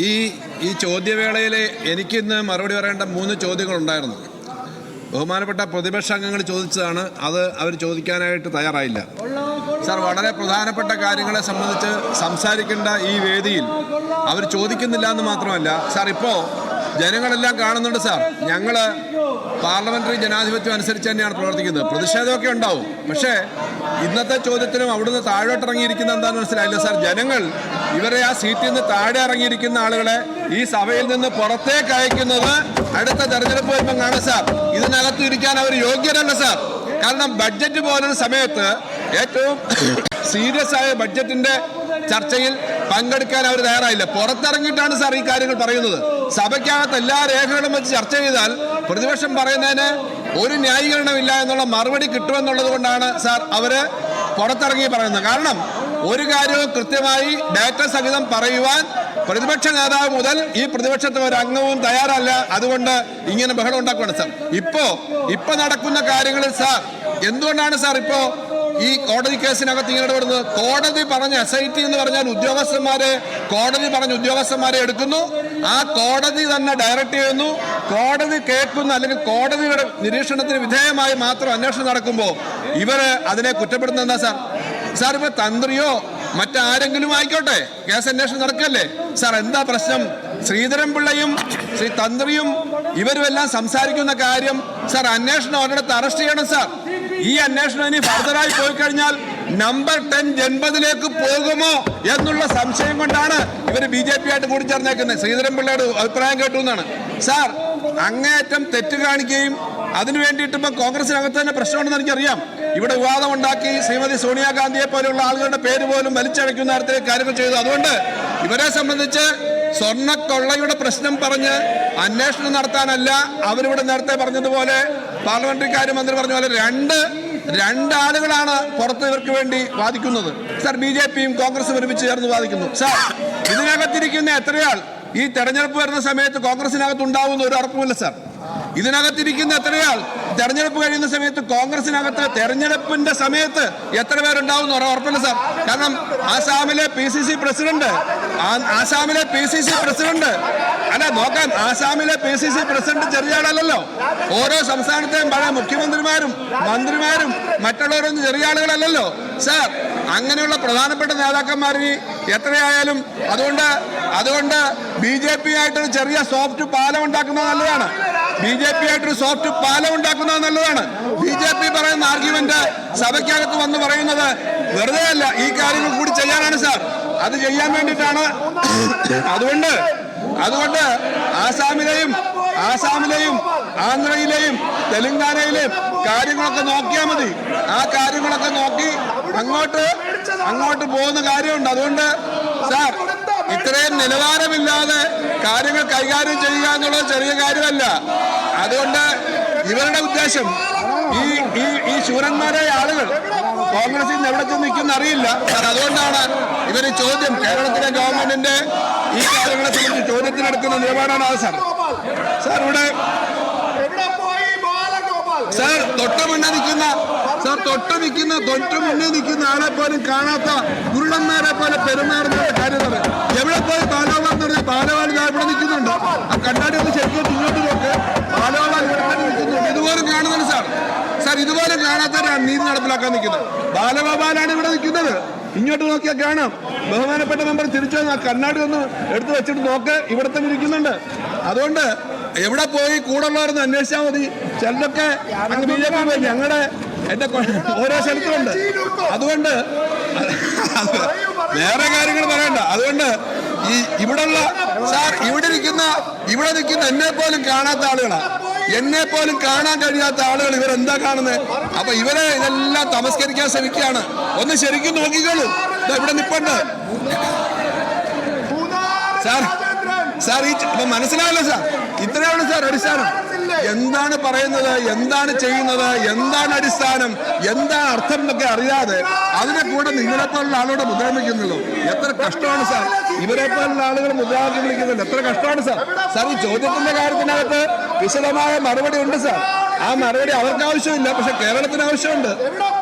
ഈ ചോദ്യവേളയിൽ എനിക്കിന്ന് മറുപടി പറയേണ്ട 3 ചോദ്യങ്ങളുണ്ടായിരുന്നു. ബഹുമാനപ്പെട്ട പ്രതിപക്ഷ അംഗങ്ങൾ ചോദിച്ചതാണ്, അത് അവർ ചോദിക്കാനായിട്ട് തയ്യാറായില്ല. സാർ, വളരെ പ്രധാനപ്പെട്ട കാര്യങ്ങളെ സംബന്ധിച്ച് സംസാരിക്കേണ്ട ഈ വേദിയിൽ അവർ ചോദിക്കുന്നില്ല എന്ന് മാത്രമല്ല സാർ, ഇപ്പോൾ ജനങ്ങളെല്ലാം കാണുന്നുണ്ട് സാർ. ഞങ്ങൾ പാർലമെന്ററി ജനാധിപത്യം അനുസരിച്ച് തന്നെയാണ് പ്രവർത്തിക്കുന്നത്. പ്രതിഷേധമൊക്കെ ഉണ്ടാവും, പക്ഷേ ഇന്നത്തെ ചോദ്യത്തിനും അവിടുന്ന് താഴോട്ടിറങ്ങിയിരിക്കുന്ന എന്താണെന്ന് മനസ്സിലായില്ല സാർ. ജനങ്ങൾ ഇവരെ ആ സീറ്റിൽ നിന്ന് താഴെ ഇറങ്ങിയിരിക്കുന്ന ആളുകളെ ഈ സഭയിൽ നിന്ന് പുറത്തേക്ക് അയക്കുന്നത് അടുത്ത തെരഞ്ഞെടുപ്പ് വരുമ്പോൾ കാണാം സാർ. ഇതിനകത്ത് ഇരിക്കാൻ അവർ യോഗ്യരല്ല സാർ. കാരണം ബഡ്ജറ്റ് പോലൊരു സമയത്ത് ഏറ്റവും സീരിയസ് ആയ ബഡ്ജറ്റിന്റെ ചർച്ചയിൽ പങ്കെടുക്കാൻ അവർ തയ്യാറായില്ല. പുറത്തിറങ്ങിയിട്ടാണ് സാർ ഈ കാര്യങ്ങൾ പറയുന്നത്. സഭയ്ക്കകത്ത് എല്ലാ രേഖകളും വെച്ച് ചർച്ച ചെയ്താൽ പ്രതിപക്ഷം പറയുന്നതിന് ഒരു ന്യായീകരണമില്ല എന്നുള്ള മറുപടി കിട്ടുമെന്നുള്ളത് കൊണ്ടാണ് സാർ അവര് പുറത്തിറങ്ങി പറയുന്നത്. കാരണം ഒരു കാര്യവും കൃത്യമായി ഡാറ്റ സഹിതം പറയുവാൻ പ്രതിപക്ഷ നേതാവ് മുതൽ ഈ പ്രതിപക്ഷത്തെ ഒരു അംഗവും തയ്യാറല്ല. അതുകൊണ്ട് ഇങ്ങനെ ബഹളം ഉണ്ടാക്കുകയാണ് സാർ. ഇപ്പൊ നടക്കുന്ന കാര്യങ്ങളിൽ സാർ എന്തുകൊണ്ടാണ് സാർ ഇപ്പോ ഈ കോടതി കേസിനകത്ത് ഇങ്ങനെ ഇടപെടുന്നത്? കോടതി പറഞ്ഞ SIT എന്ന് പറഞ്ഞാൽ കോടതി പറഞ്ഞ ഉദ്യോഗസ്ഥന്മാരെ എടുക്കുന്നു, ആ കോടതി തന്നെ ഡയറക്റ്റ് ചെയ്യുന്നു, കോടതി കേൾക്കുന്ന അല്ലെങ്കിൽ കോടതിയുടെ നിരീക്ഷണത്തിന് വിധേയമായി മാത്രം അന്വേഷണം നടക്കുമ്പോൾ ഇവര് അതിനെ കുറ്റപ്പെടുന്നത് എന്താ സാർ? സാർ, ഇപ്പൊ തന്ത്രിയോ മറ്റാരെങ്കിലും ആയിക്കോട്ടെ, കേസ് അന്വേഷണം നടക്കല്ലേ സാർ. എന്താ പ്രശ്നം? ശ്രീധരൻപിള്ളയും തന്ത്രിയും ഇവരുമെല്ലാം സംസാരിക്കുന്ന കാര്യം സാർ, അന്വേഷണം ഒരിടത്ത് അറസ്റ്റ് ചെയ്യണം സാർ. ഈ അന്വേഷണം ഇനി ഫർദറായി പോയി കഴിഞ്ഞാൽ നമ്പർ 10 ജൻപതിലേക്ക് പോകുമോ എന്നുള്ള സംശയം കൊണ്ടാണ് ഇവര് BJP ആയിട്ട് കൂടിച്ചേർന്നേക്കുന്നത്. ശ്രീധരൻപിള്ളയുടെ അഭിപ്രായം കേട്ടു എന്നാണ് സാർ. അങ്ങേയറ്റം തെറ്റ് കാണിക്കുകയും അതിനു വേണ്ടിയിട്ട് ഇപ്പം കോൺഗ്രസിനകത്ത് തന്നെ പ്രശ്നമുണ്ടെന്ന് എനിക്കറിയാം. ഇവിടെ വിവാദം ഉണ്ടാക്കി ശ്രീമതി സോണിയാഗാന്ധിയെ പോലെയുള്ള ആളുകളുടെ പേര് പോലും വലിച്ചഴക്കുന്ന തരത്തിലേക്ക് കാര്യങ്ങൾ ചെയ്തു. അതുകൊണ്ട് ഇവരെ സംബന്ധിച്ച് സ്വർണ്ണക്കൊള്ളയുടെ പ്രശ്നം പറഞ്ഞ് അന്വേഷണം നടത്താനല്ല അവരിവിടെ നേരത്തെ പറഞ്ഞതുപോലെ പാർലമെന്ററി കാര്യമന്ത്രി പറഞ്ഞ പോലെ രണ്ടാളുകളാണ് പുറത്ത് ഇവർക്ക് വേണ്ടി വാദിക്കുന്നത് സാർ. BJPയും കോൺഗ്രസും ഒരുമിച്ച് ചേർന്ന് വാദിക്കുന്നു സാർ. ഇതിനകത്തിരിക്കുന്ന എത്രയാൾ ഈ തെരഞ്ഞെടുപ്പ് വരുന്ന സമയത്ത് കോൺഗ്രസിനകത്ത് ഉണ്ടാവുന്ന ഒരു ഉറപ്പുമില്ല സാർ. ഇതിനകത്തിരിക്കുന്ന എത്രയാൾ തെരഞ്ഞെടുപ്പ് കഴിയുന്ന സമയത്ത് കോൺഗ്രസിനകത്ത് തെരഞ്ഞെടുപ്പിന്റെ സമയത്ത് എത്ര പേരുണ്ടാവും ഉറപ്പില്ല സാർ. കാരണം ആസാമിലെ PCC പ്രസിഡന്റ് ചെറിയ ആളല്ലല്ലോ. ഓരോ സംസ്ഥാനത്തെയും പഴയ മുഖ്യമന്ത്രിമാരും മന്ത്രിമാരും മറ്റുള്ളവരൊന്നും ചെറിയ ആളുകളല്ലല്ലോ സാർ. അങ്ങനെയുള്ള പ്രധാനപ്പെട്ട നേതാക്കന്മാരിനി എത്രയായാലും അതുകൊണ്ട് BJP ആയിട്ടൊരു ചെറിയ സോഫ്റ്റ് പാലം ഉണ്ടാക്കുന്നത് നല്ലതാണ്. BJP പറയുന്ന ആർഗ്യുമെന്റ് സഭയ്ക്കകത്ത് വന്ന് പറയുന്നത് വെറുതെ അല്ല, ഈ കാര്യങ്ങൾ കൂടി ചെയ്യാനാണ് സാർ. അത് ചെയ്യാൻ വേണ്ടിയിട്ടാണ്. അതുകൊണ്ട് ആസാമിലെയും ആന്ധ്രയിലെയും തെലങ്കാനയിലെയും കാര്യങ്ങളൊക്കെ നോക്കിയാൽ മതി. ആ കാര്യങ്ങളൊക്കെ നോക്കി അങ്ങോട്ട് പോകുന്ന കാര്യമുണ്ട്. അതുകൊണ്ട് സാർ, ഇത്രയും നിലവാരമില്ലാതെ കാര്യങ്ങൾ കൈകാര്യം ചെയ്യുക എന്നുള്ളത് ചെറിയ കാര്യമല്ല. അതുകൊണ്ട് ഇവരുടെ ഉദ്ദേശം ഈ ശൂരന്മാരായ ആളുകൾ കോൺഗ്രസിൽ നിന്ന് എവിടെ ചെന്ന് നിൽക്കുന്ന അറിയില്ല സാർ. അതുകൊണ്ടാണ് ഇവര് ചോദ്യം കേരളത്തിലെ ഗവൺമെന്റിന്റെ ഈ കാര്യങ്ങളെ സംബന്ധിച്ച് ചോദ്യത്തിനെടുക്കുന്ന നിലപാടാണ് അത് സാർ. സാർ, ഇവിടെ സാർ തൊട്ടു മുന്നേ നിൽക്കുന്ന ആളെ പോലും കാണാത്ത കുരുടന്മാരെ പോലെ പെരുമാറുന്ന കാര്യങ്ങൾ. എവിടെ പോയി പാലോവാൻ പറഞ്ഞാൽ പാലോവാൻ ഇവിടെ നിൽക്കുന്നുണ്ട്. ആ കണ്ണാടി ഒന്ന് ശരിക്കും ഇങ്ങോട്ട് നോക്ക്. പാലോവാൻ ഇവിടെ നിൽക്കുന്നുണ്ട്. ഇതുപോലും കാണുന്നുണ്ട് സാർ. ഇതുപോലെ കാണാത്തവരാണ് നീതി നടപ്പിലാക്കാൻ നിൽക്കുന്നത്. ബാലഗോപാലാണ് ഇവിടെ നിൽക്കുന്നത്. ഇങ്ങോട്ട് നോക്കിയാൽ കാണാം. ബഹുമാനപ്പെട്ട മെമ്പർ തിരിച്ചു ആ കണ്ണാടി ഒന്ന് എടുത്തു വെച്ചിട്ട് നോക്ക്, ഇവിടെ തന്നെ ഇരിക്കുന്നുണ്ട്. അതുകൊണ്ട് എവിടെ പോയി കൂടുള്ളവരെന്ന് അന്വേഷിച്ചാൽ മതി. ചിലരൊക്കെ BJP എന്റെ ഓരോ സ്ഥലത്തുണ്ട്. അതുകൊണ്ട് വേറെ കാര്യങ്ങൾ പറയണ്ട. അതുകൊണ്ട് ഇവിടെ നിൽക്കുന്ന എന്നെ പോലും കാണാത്ത ആളുകളാണ്. എന്നെ പോലും കാണാൻ കഴിയാത്ത ആളുകൾ ഇവരെന്താ കാണുന്നത്? അപ്പൊ ഇവരെ ഇതെല്ലാം തമസ്കരിക്കാൻ ശ്രമിക്കുകയാണ്. ഒന്ന് ശരിക്കും നോക്കിക്കോളൂ. ഇവിടെ നിപ്പുണ്ട് സാർ. മനസ്സിലാവില്ല സാർ. ഇത്രയാണ് സാർ അടിസ്ഥാനം. എന്താണ് പറയുന്നത്, എന്താണ് ചെയ്യുന്നത്, എന്താണ് അടിസ്ഥാനം, എന്താണ് അർത്ഥം എന്നൊക്കെ അറിയാതെ അതിനെ കൂടെ നിങ്ങളെപ്പോലുള്ള ആളുകളുടെ മുദ്രാവാക്യമുള്ളൂ. എത്ര കഷ്ടമാണ് സാർ. ഇവരെ പോലുള്ള ആളുകൾ മുദ്രാവാക്യം വിളിക്കുന്നുണ്ട്. എത്ര കഷ്ടമാണ് സാർ. ഈ ചോദ്യത്തിന്റെ കാര്യത്തിനകത്ത് വിശദമായ മറുപടി ഉണ്ട് സാർ. ആ മറുപടി അവർക്ക് ആവശ്യമില്ല, പക്ഷെ കേരളത്തിന് ആവശ്യമുണ്ട്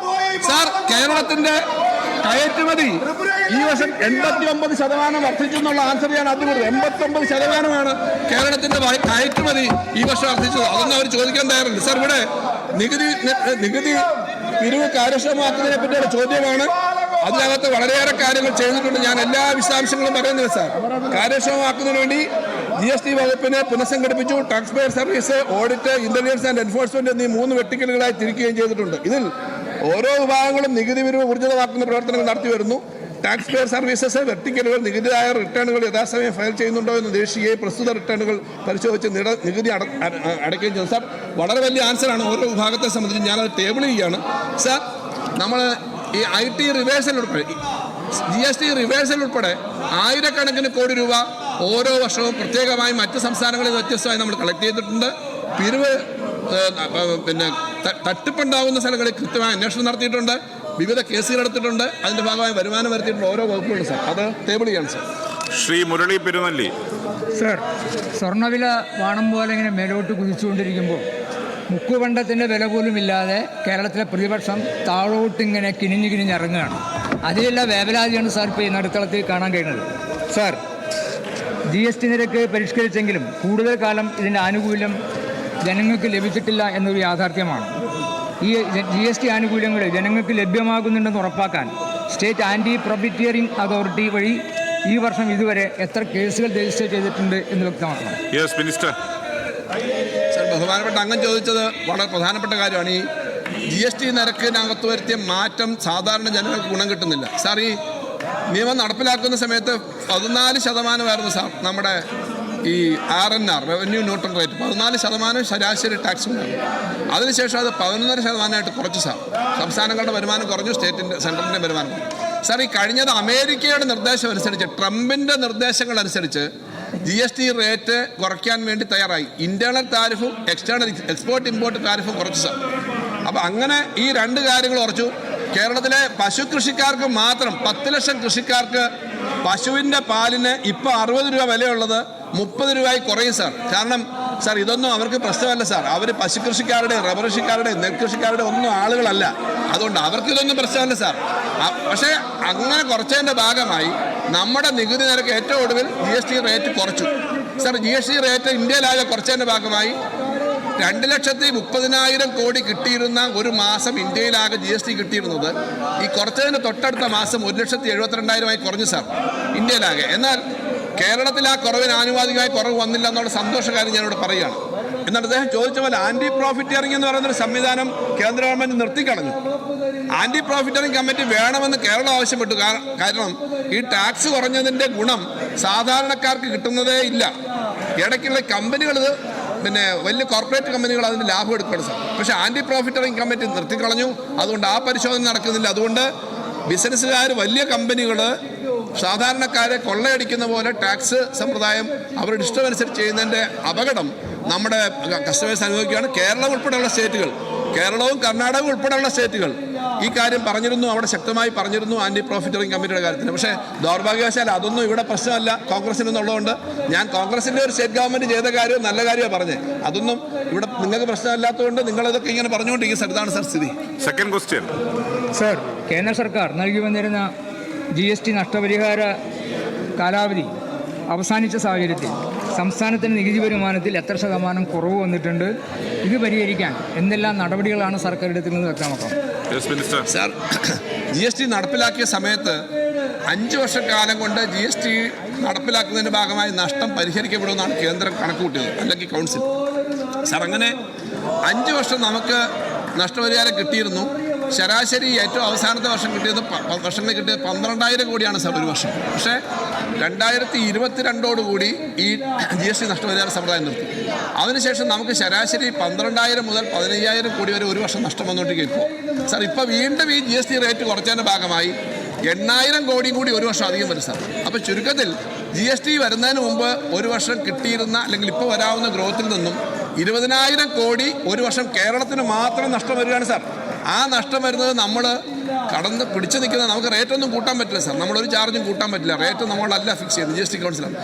സാർ. കയറ്റുമതി ഈ വർഷം 89% വർദ്ധിച്ചു എന്നുള്ള ആൻസർ ഞാൻ ആദ്യം കൊടുത്തു. 89% കേരളത്തിന്റെ കയറ്റുമതി ഈ വർഷം വർദ്ധിച്ചത്. അതൊന്നും അവർ ചോദിക്കാൻ തയ്യാറുണ്ട്. സാർ, ഇവിടെ നികുതി പിരിവ് കാര്യക്ഷമമാക്കുന്നതിനെ പറ്റിയുള്ള ചോദ്യമാണ്. അതിനകത്ത് വളരെയേറെ കാര്യങ്ങൾ ചെയ്തിട്ടുണ്ട്. ഞാൻ എല്ലാ വിശദാംശങ്ങളും പറയുന്നില്ല സാർ. കാര്യക്ഷമമാക്കുന്നതിന് വേണ്ടി GST വകുപ്പിനെ പുനഃസംഘടിപ്പിച്ചു. Tax payer service, audit, intelligence and enforcement എന്നീ 3 വെർട്ടിക്കലുകളായി തിരിക്കുകയും ചെയ്തിട്ടുണ്ട്. ഇതിൽ ഓരോ വിഭാഗങ്ങളും നികുതി പിരിവ് ഊർജിതമാക്കുന്ന പ്രവർത്തനങ്ങൾ നടത്തി വരുന്നു. ടാക്സ് പെയർ സർവീസസ് വെർട്ടിക്കലുകൾ നികുതിദായ റിട്ടേണുകൾ യഥാസമയം ഫയൽ ചെയ്യുന്നുണ്ടോ എന്ന് നിരീക്ഷിക്കുകയും പ്രസ്തുത റിട്ടേണുകൾ പരിശോധിച്ച് നികുതി അടയ്ക്കുകയും ചെയ്തു. സാർ, വളരെ വലിയ ആൻസറാണ് ഓരോ വിഭാഗത്തെ സംബന്ധിച്ച്. ഞാനത് ടേബിൾ ചെയ്യുകയാണ്. സാർ, നമ്മൾ ഈ IT റിവേഴ്സൽ ഉൾപ്പെടെ GST റിവേഴ്സൽ ഉൾപ്പെടെ ആയിരക്കണക്കിന് കോടി രൂപ ഓരോ വർഷവും പ്രത്യേകമായി മറ്റ് സംസ്ഥാനങ്ങളിൽ വ്യത്യസ്തമായി നമ്മൾ കളക്ട് ചെയ്തിട്ടുണ്ട്. പിരിവ് തട്ടിപ്പുണ്ടാകുന്ന സ്ഥലങ്ങളിൽ കൃത്യമായ അന്വേഷണം നടത്തിയിട്ടുണ്ട്. വിവിധ കേസുകൾ എടുത്തിട്ടുണ്ട്. അതിന്റെ ഭാഗമായി വരുമാനം വരുത്തിയിട്ടുണ്ട് ഓരോ വകുപ്പുകളും. സാർ, അത് ടേബിൾ ചെയ്യണം. സാർ, ശ്രീ മുരളി പെരുന്നല്ലി. സാർ, സ്വർണ്ണവില വാണം പോലെ ഇങ്ങനെ മേലോട്ട് കുതിച്ചുകൊണ്ടിരിക്കുമ്പോൾ മുക്കുപണ്ടത്തിൻ്റെ വില പോലും ഇല്ലാതെ കേരളത്തിലെ പ്രതിപക്ഷം താഴോട്ടിങ്ങനെ കിണിഞ്ഞിറങ്ങുകയാണ്. അതിലുള്ള വേവലാതിയാണ് സാർ ഇപ്പോൾ ഈ നടുത്തളത്തിൽ കാണാൻ കഴിയുന്നത്. സാർ, GST നിരക്ക് പരിഷ്കരിച്ചെങ്കിലും കൂടുതൽ കാലം ഇതിൻ്റെ ആനുകൂല്യം ജനങ്ങൾക്ക് ലഭിച്ചിട്ടില്ല എന്നൊരു യാഥാർത്ഥ്യമാണ്. ഈ GST ആനുകൂല്യങ്ങൾ ജനങ്ങൾക്ക് ലഭ്യമാകുന്നുണ്ടെന്ന് ഉറപ്പാക്കാൻ സ്റ്റേറ്റ് ആൻറ്റി പ്രോഫിറ്റിയറിംഗ് അതോറിറ്റി വഴി ഈ വർഷം ഇതുവരെ എത്ര കേസുകൾ രജിസ്റ്റർ ചെയ്തിട്ടുണ്ട് എന്ന് വ്യക്തമാക്കണം. Yes minister. സാർ, ബഹുമാനപ്പെട്ട അംഗം ചോദിച്ചത് വളരെ പ്രധാനപ്പെട്ട കാര്യമാണ്. ഈ GST നിരക്കിനകത്ത് വരുത്തിയ മാറ്റം സാധാരണ ജനങ്ങൾക്ക് ഗുണം കിട്ടുന്നില്ല. സാർ, ഈ നിയമം നടപ്പിലാക്കുന്ന സമയത്ത് 14% സാർ നമ്മുടെ ഈ RNR റവന്യൂ ന്യൂട്രൽ റേറ്റ് 14% ശരാശരി ടാക്സ് ഉണ്ടാകും. അതിനുശേഷം അത് 11.5% കുറച്ചു സാർ. സംസ്ഥാനങ്ങളുടെ വരുമാനം കുറഞ്ഞു, സെൻട്രലിൻ്റെ വരുമാനം കുറഞ്ഞു. സാർ, ഈ കഴിഞ്ഞത് അമേരിക്കയുടെ നിർദ്ദേശം അനുസരിച്ച്, ട്രംപിൻ്റെ നിർദ്ദേശങ്ങൾ അനുസരിച്ച് GST റേറ്റ് കുറയ്ക്കാൻ വേണ്ടി തയ്യാറായി. ഇന്റേണൽ താരിഫും എക്സ്പോർട്ട് ഇമ്പോർട്ട് താരിഫും കുറച്ചു സാർ. അപ്പം അങ്ങനെ ഈ 2 കാര്യങ്ങൾ കുറച്ചു. കേരളത്തിലെ പശു കൃഷിക്കാർക്ക് മാത്രം 10 ലക്ഷം കൃഷിക്കാർക്ക് പശുവിൻ്റെ പാലിന് ഇപ്പോൾ 60 രൂപ വിലയുള്ളത് 30 രൂപയായി കുറയും സാർ. കാരണം സാർ, ഇതൊന്നും അവർക്ക് പ്രശ്നമല്ല സാർ. അവർ പശു കൃഷിക്കാരുടെ, റബ്ബർ കൃഷിക്കാരുടെ, നെൽകൃഷിക്കാരുടെ ഒന്നും ആളുകളല്ല. അതുകൊണ്ട് അവർക്ക് ഇതൊന്നും പ്രശ്നമല്ല സാർ. പക്ഷേ അങ്ങനെ കുറച്ചതിൻ്റെ ഭാഗമായി നമ്മുടെ നികുതി നിരക്ക് ഏറ്റവും ഒടുവിൽ GST റേറ്റ് കുറച്ചു സാർ. GST റേറ്റ് ഇന്ത്യയിലാകെ കുറച്ചതിൻ്റെ ഭാഗമായി 2,30,000 കോടി കിട്ടിയിരുന്ന ഒരു മാസം ഇന്ത്യയിലാകെ GST കിട്ടിയിരുന്നത് ഈ കുറച്ചതിന് തൊട്ടടുത്ത മാസം 1,72,000 കുറഞ്ഞു സാർ ഇന്ത്യയിലാകെ. എന്നാൽ കേരളത്തിൽ ആ കുറവിന് ആനുപാതികമായി കുറവ് വന്നില്ല എന്നുള്ള സന്തോഷകാര്യം ഞാനിവിടെ പറയുകയാണ്. എന്നാൽ അദ്ദേഹം ചോദിച്ച പോലെ ആൻറ്റി പ്രോഫിറ്റിയറിംഗ് എന്ന് പറയുന്നൊരു സംവിധാനം കേന്ദ്ര ഗവൺമെൻറ് നിർത്തിക്കളഞ്ഞു. ആൻറ്റി പ്രോഫിറ്റിയറിംഗ് കമ്മിറ്റി വേണമെന്ന് കേരളം ആവശ്യപ്പെട്ടു. കാരണം ഈ ടാക്സ് കുറഞ്ഞതിൻ്റെ ഗുണം സാധാരണക്കാർക്ക് കിട്ടുന്നതേ ഇല്ല. ഇടയ്ക്കുള്ള കമ്പനികൾ, വലിയ കോർപ്പറേറ്റ് കമ്പനികൾ അതിന് ലാഭം എടുക്കണം സാർ. പക്ഷേ ആൻറ്റി പ്രോഫിറ്റിയറിംഗ് കമ്മിറ്റി നിർത്തിക്കളഞ്ഞു. അതുകൊണ്ട് ആ പരിശോധന നടക്കുന്നില്ല. അതുകൊണ്ട് ബിസിനസ്സുകാർ, വലിയ കമ്പനികൾ സാധാരണക്കാരെ കൊള്ളയടിക്കുന്ന പോലെ ടാക്സ് സമ്പ്രദായം അവരുടെ ഇഷ്ടമനുസരിച്ച് ചെയ്യുന്നതിൻ്റെ അപകടം നമ്മുടെ കസ്റ്റമേഴ്സ് അനുഭവിക്കുകയാണ്. കേരളം ഉൾപ്പെടെയുള്ള സ്റ്റേറ്റുകൾ, കേരളവും കർണാടകവും ഉൾപ്പെടെയുള്ള സ്റ്റേറ്റുകൾ ഈ കാര്യം പറഞ്ഞിരുന്നു, അവിടെ ശക്തമായി പറഞ്ഞിരുന്നു ആൻറ്റി പ്രോഫിറ്റിയറിംഗ് കമ്മിറ്റിയുടെ കാര്യത്തിന്. പക്ഷേ ദൗർഭാഗ്യവശാൽ അതൊന്നും ഇവിടെ പ്രശ്നമല്ല കോൺഗ്രസിനെന്നുള്ളതുകൊണ്ട്. ഞാൻ കോൺഗ്രസിൻ്റെ ഒരു സ്റ്റേറ്റ് ഗവൺമെൻറ് ചെയ്ത കാര്യം നല്ല കാര്യമാണ് പറഞ്ഞത്. അതൊന്നും ഇവിടെ നിങ്ങൾക്ക് പ്രശ്നമല്ലാത്തതുകൊണ്ട് നിങ്ങളിതൊക്കെ ഇങ്ങനെ പറഞ്ഞുകൊണ്ടിരിക്കും സാർ. ഇതാണ് സാർ സ്ഥിതി. Second question. സാർ, കേന്ദ്ര സർക്കാർ നൽകി വന്നിരുന്ന GST നഷ്ടപരിഹാര കാലാവധി അവസാനിച്ച സാഹചര്യത്തിൽ സംസ്ഥാനത്തിന് നികുതി വരുമാനത്തിൽ എത്ര ശതമാനം കുറവ് വന്നിട്ടുണ്ട്? ഇത് പരിഹരിക്കാൻ എന്തെല്ലാം നടപടികളാണ് സർക്കാർ എടുത്തിരുന്നത് വ്യക്തമാക്കാം. സാർ, GST നടപ്പിലാക്കിയ സമയത്ത് 5 വർഷക്കാലം കൊണ്ട് GST നടപ്പിലാക്കുന്നതിൻ്റെ ഭാഗമായി നഷ്ടം പരിഹരിക്കപ്പെടുമെന്നാണ് കേന്ദ്രം കണക്കുകൂട്ടിയത്, അല്ലെങ്കിൽ കൗൺസിൽ. സാർ, അങ്ങനെ 5 വർഷം നമുക്ക് നഷ്ടപരിഹാരം കിട്ടിയിരുന്നു. ശരാശരി ഏറ്റവും അവസാനത്തെ വർഷം കിട്ടിയത് 12,000 കോടിയാണ് സാർ ഒരു വർഷം. പക്ഷേ 2022 ഈ GST നഷ്ടപരിഹാര സമ്പ്രദായം നിർത്തി. അതിനുശേഷം നമുക്ക് ശരാശരി 12,000 മുതൽ 15,000 കോടി വരെ ഒരു വർഷം നഷ്ടം വന്നുകൊണ്ടിരിക്കും. ഇപ്പോൾ സാർ, ഇപ്പോൾ വീണ്ടും ഈ GST റേറ്റ് കുറച്ചതിൻ്റെ ഭാഗമായി 8,000 കോടിയും കൂടി ഒരു വർഷം അധികം വരും സാർ. അപ്പോൾ ചുരുക്കത്തിൽ GST വരുന്നതിന് മുമ്പ് ഒരു വർഷം കിട്ടിയിരുന്ന, അല്ലെങ്കിൽ ഇപ്പോൾ വരാവുന്ന ഗ്രോത്തിൽ നിന്നും 20,000 കോടി ഒരു വർഷം കേരളത്തിന് മാത്രം നഷ്ടം വരികയാണ് സാർ. ആ നഷ്ടം വരുന്നത് നമ്മൾ കടന്ന് പിടിച്ചു നിൽക്കുന്നത്. നമുക്ക് റേറ്റൊന്നും കൂട്ടാൻ പറ്റില്ല സാർ. നമ്മളൊരു ചാർജും കൂട്ടാൻ പറ്റില്ല. റേറ്റ് നമ്മളല്ല ഫിക്സ് ചെയ്യുന്നത്, GST കൗൺസിലാണ്.